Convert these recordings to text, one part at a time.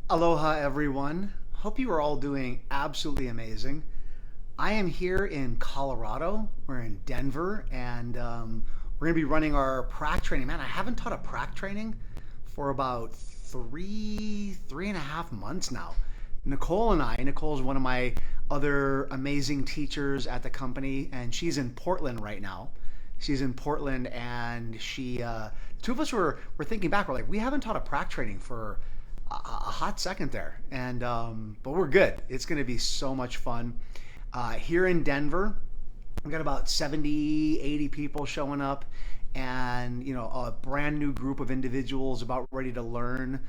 Aloha, everyone. Hope you are all doing absolutely amazing. I am here in Colorado. We're in Denver, and we're going to be running our prac training. Man, I haven't taught a prac training for about three and a half months now. Nicole's one of my other amazing teachers at the company, and she's in Portland right now. She's in Portland, and two of us were thinking back. We're like, we haven't taught a prac training for a hot second there, and but we're good. It's going to be so much fun. Here in Denver, we got about 70, 80 people showing up, and a brand new group of individuals about ready to learn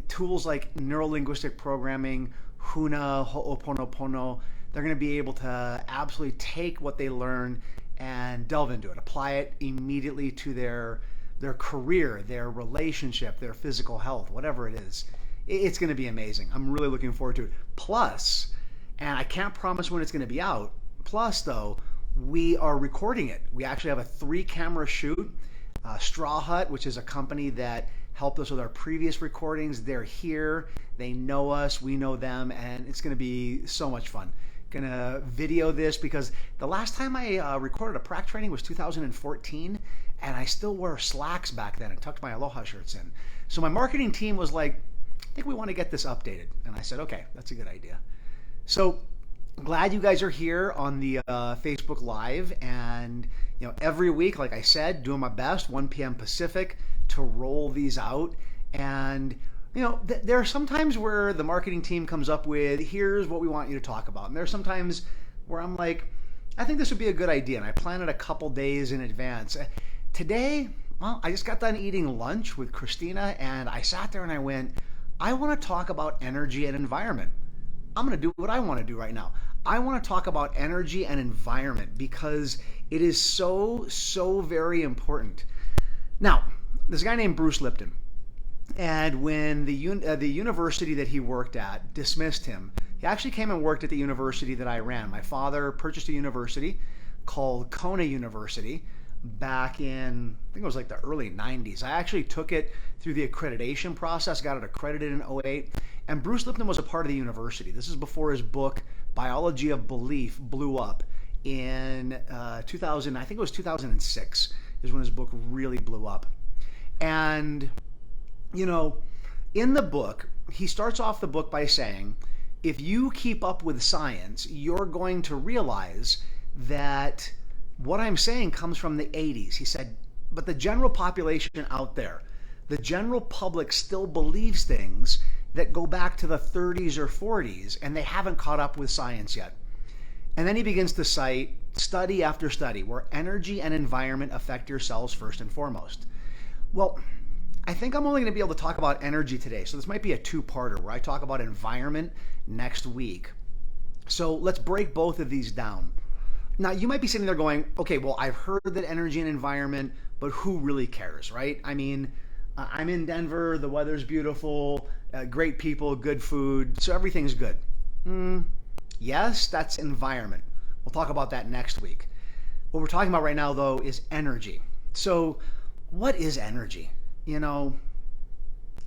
tools like neuro-linguistic programming, Huna, Ho'oponopono. They're going to be able to absolutely take what they learn and delve into it, apply it immediately to their career, their relationship, their physical health, whatever it is. It's going to be amazing. I'm really looking forward to it. Plus, and I can't promise when it's going to be out, plus, though, we are recording it. We actually have a 3-camera shoot. Straw Hut, which is a company that helped us with our previous recordings, they're here. They know us, we know them, and it's going to be so much fun. Gonna video this because the last time I recorded a prac training was 2014, and I still wore slacks back then and tucked my Aloha shirts in. So my marketing team was like, I think we want to get this updated. And I said, okay, that's a good idea. So glad you guys are here on the Facebook Live. And every week, like I said, doing my best, 1 p.m. Pacific, to roll these out. And there are some times where the marketing team comes up with, here's what we want you to talk about. And there are some times where I'm like, I think this would be a good idea. And I plan it a couple days in advance. Today, well, I just got done eating lunch with Christina, and I sat there and I went, I want to talk about energy and environment. I'm going to do what I want to do right now. I want to talk about energy and environment because it is so, so very important. Now, there's a guy named Bruce Lipton. And when the university that he worked at dismissed him, he actually came and worked at the university that I ran. My father purchased a university called Kona University back in, I think it was like the early 90s. I actually took it through the accreditation process, got it accredited in '08. And Bruce Lipton was a part of the university. This is before his book, Biology of Belief, blew up in 2000, I think it was 2006 is when his book really blew up. And in the book, he starts off the book by saying, if you keep up with science, you're going to realize that what I'm saying comes from the 80s. He said, but the general population out there, the general public still believes things that go back to the 30s or 40s, and they haven't caught up with science yet. And then he begins to cite study after study where energy and environment affect your cells first and foremost. Well, I think I'm only going to be able to talk about energy today. So this might be a 2-parter where I talk about environment next week. So let's break both of these down. Now, you might be sitting there going, okay, well, I've heard that energy and environment, but who really cares, right? I mean, I'm in Denver, the weather's beautiful, great people, good food, so everything's good. Yes, that's environment. We'll talk about that next week. What we're talking about right now, though, is energy. So what is energy? One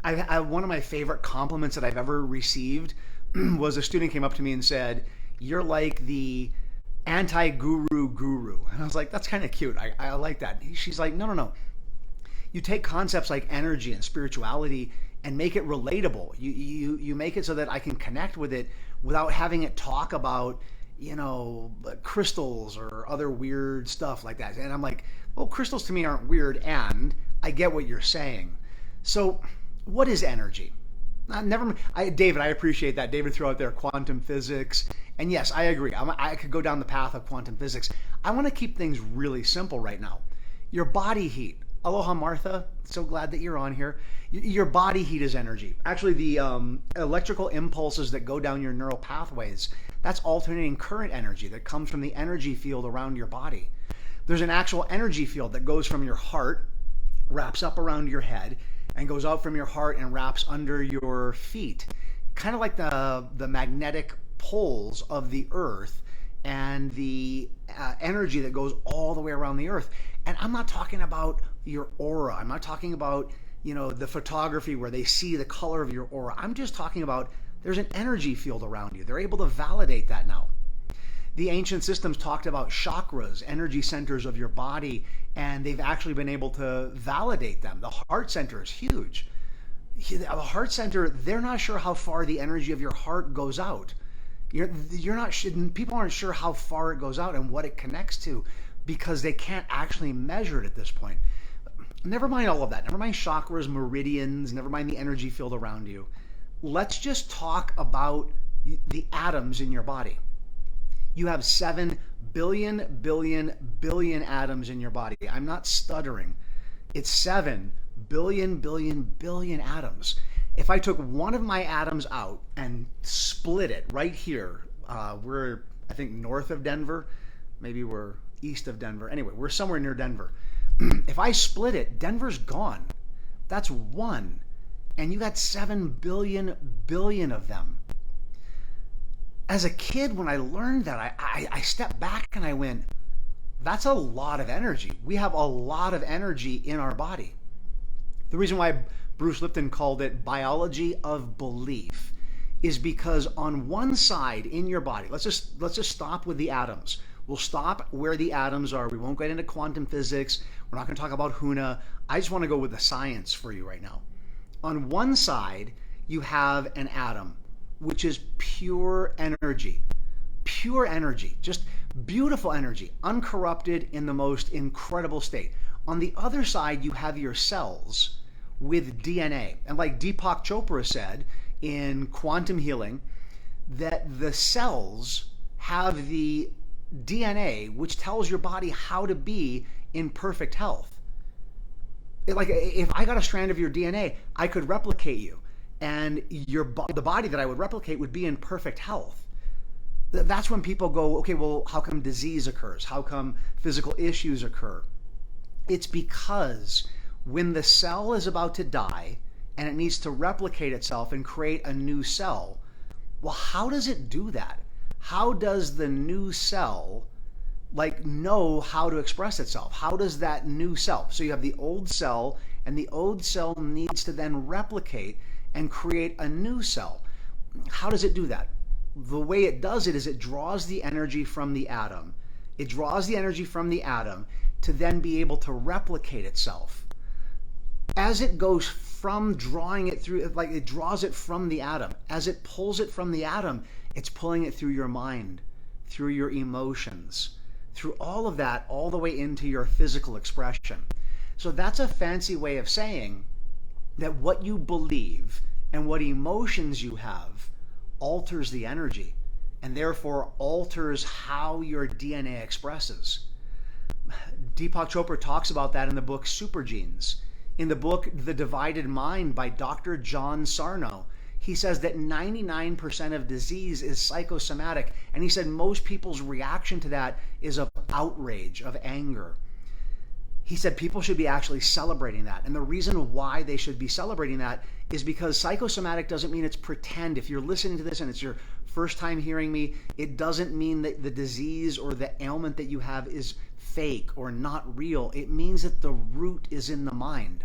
of my favorite compliments that I've ever received was a student came up to me and said, you're like the anti-guru guru. And I was like, that's kind of cute. I like that. She's like, no. You take concepts like energy and spirituality and make it relatable. You make it so that I can connect with it without having it talk about, crystals or other weird stuff like that. And I'm like, well, crystals to me aren't weird, and I get what you're saying. So what is energy? David, I appreciate that. David threw out there quantum physics. And yes, I agree. I could go down the path of quantum physics. I want to keep things really simple right now. Your body heat. Aloha, Martha. So glad that you're on here. Your body heat is energy. Actually, the electrical impulses that go down your neural pathways, that's alternating current energy that comes from the energy field around your body. There's an actual energy field that goes from your heart, wraps up around your head, and goes out from your heart and wraps under your feet. Kind of like the magnetic poles of the earth and the energy that goes all the way around the earth. And I'm not talking about your aura. I'm not talking about, the photography where they see the color of your aura. I'm just talking about there's an energy field around you. They're able to validate that now. The ancient systems talked about chakras, energy centers of your body, and they've actually been able to validate them. The heart center is huge. The heart center, they're not sure how far the energy of your heart goes out. You're not, people aren't sure how far it goes out and what it connects to because they can't actually measure it at this point. Never mind all of that. Never mind chakras, meridians, never mind the energy field around you. Let's just talk about the atoms in your body. You have 7 billion atoms in your body. I'm not stuttering. It's 7 billion atoms. If I took one of my atoms out and split it right here, we're, I think, north of Denver. Maybe we're east of Denver. Anyway, we're somewhere near Denver. If I split it, Denver's gone. That's one. And you got 7 billion of them. As a kid, when I learned that, I stepped back and I went, that's a lot of energy. We have a lot of energy in our body. The reason why Bruce Lipton called it biology of belief is because on one side in your body, let's just stop with the atoms. We'll stop where the atoms are. We won't get into quantum physics. We're not going to talk about Huna. I just want to go with the science for you right now. On one side, you have an atom, which is pure energy, just beautiful energy, uncorrupted in the most incredible state. On the other side, you have your cells with DNA. And like Deepak Chopra said in quantum healing, that the cells have the DNA, which tells your body how to be in perfect health. Like if I got a strand of your DNA, I could replicate you. And the body that I would replicate would be in perfect health. That's when people go, okay, well, how come disease occurs? How come physical issues occur? It's because when the cell is about to die and it needs to replicate itself and create a new cell, well, how does it do that? How does the new cell know how to express itself? How does that new cell? So you have the old cell, and the old cell needs to then replicate and create a new cell. How does it do that? The way it does it is it draws the energy from the atom. It draws the energy from the atom to then be able to replicate itself. As it goes from drawing it through, like it draws it from the atom. As it pulls it from the atom, it's pulling it through your mind, through your emotions, through all of that, all the way into your physical expression. So that's a fancy way of saying that what you believe and what emotions you have alters the energy and therefore alters how your DNA expresses. Deepak Chopra talks about that in the book Super Genes. In the book The Divided Mind by Dr. John Sarno, he says that 99% of disease is psychosomatic, and he said most people's reaction to that is of outrage, of anger. He said people should be actually celebrating that. And the reason why they should be celebrating that is because psychosomatic doesn't mean it's pretend. If you're listening to this and it's your first time hearing me, it doesn't mean that the disease or the ailment that you have is fake or not real. It means that the root is in the mind.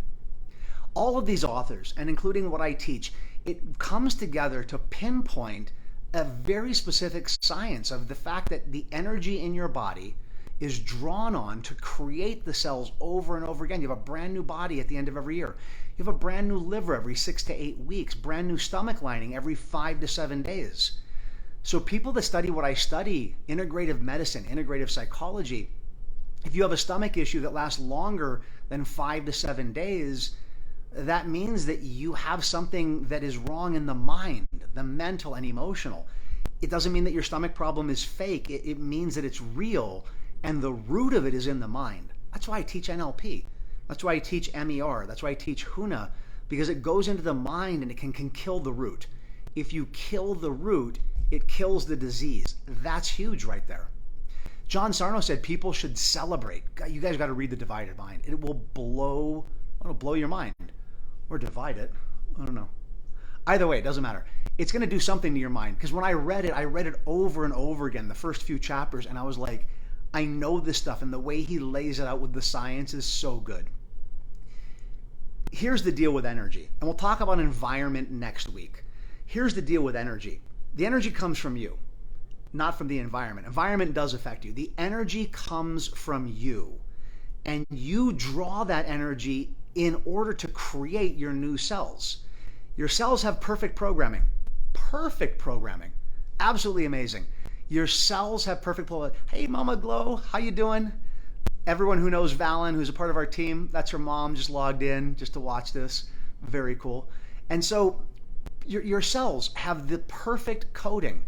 All of these authors, and including what I teach, it comes together to pinpoint a very specific science of the fact that the energy in your body is drawn on to create the cells over and over again. You have a brand new body at the end of every year. You have a brand new liver every 6 to 8 weeks, brand new stomach lining every 5 to 7 days. So people that study what I study, integrative medicine, integrative psychology, if you have a stomach issue that lasts longer than 5 to 7 days, that means that you have something that is wrong in the mind, the mental and emotional. It doesn't mean that your stomach problem is fake. It means that it's real, and the root of it is in the mind. That's why I teach NLP. That's why I teach MER. That's why I teach Huna, because it goes into the mind and it can kill the root. If you kill the root, it kills the disease. That's huge right there. John Sarno said people should celebrate. You guys got to read The Divided Mind. It will blow your mind. Or divide it. I don't know. Either way, it doesn't matter. It's going to do something to your mind. Because when I read it over and over again, the first few chapters, and I was like, I know this stuff, and the way he lays it out with the science is so good. here's the deal with energy, and we'll talk about environment next week. Here's the deal with energy. The energy comes from you, not from the environment. Environment does affect you. The energy comes from you, and you draw that energy in order to create your new cells. Your cells have perfect programming. Perfect programming. Absolutely amazing. Your cells have perfect programming. Hey, Mama Glow, how you doing? Everyone who knows Valen, who's a part of our team, that's her mom, just logged in just to watch this. Very cool. And so your cells have the perfect coding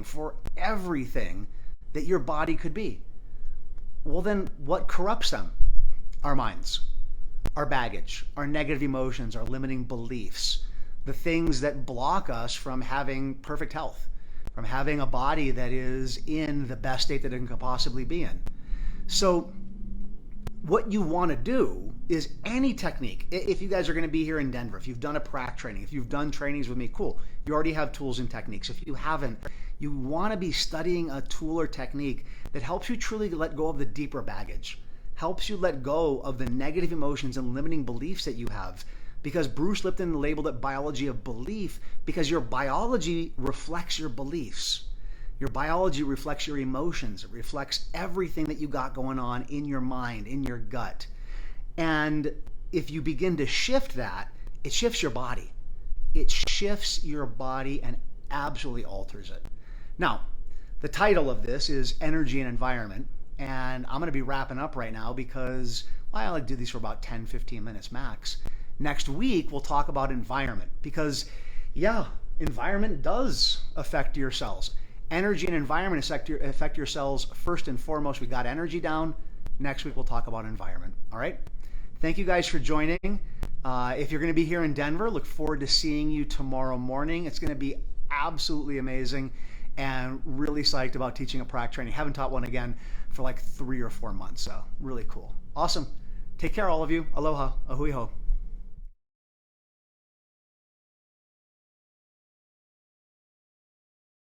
for everything that your body could be. Well, then what corrupts them? Our minds, our baggage, our negative emotions, our limiting beliefs, the things that block us from having perfect health, from having a body that is in the best state that it can possibly be in. So what you want to do is any technique. If you guys are going to be here in Denver, if you've done a prac training, if you've done trainings with me, cool. You already have tools and techniques. If you haven't, you want to be studying a tool or technique that helps you truly let go of the deeper baggage, helps you let go of the negative emotions and limiting beliefs that you have. Because Bruce Lipton labeled it biology of belief, because your biology reflects your beliefs. Your biology reflects your emotions. It reflects everything that you got going on in your mind, in your gut. And if you begin to shift that, it shifts your body. It shifts your body and absolutely alters it. Now, the title of this is Energy and Environment. And I'm going to be wrapping up right now because, well, I like to do these for about 10, 15 minutes max. Next week, we'll talk about environment because, yeah, environment does affect your cells. Energy and environment affect your cells first and foremost. We got energy down. Next week, we'll talk about environment. All right? Thank you guys for joining. If you're going to be here in Denver, look forward to seeing you tomorrow morning. It's going to be absolutely amazing and really psyched about teaching a prac training. Haven't taught one again for like 3 or 4 months, so really cool. Awesome. Take care, all of you. Aloha. Ahui ho.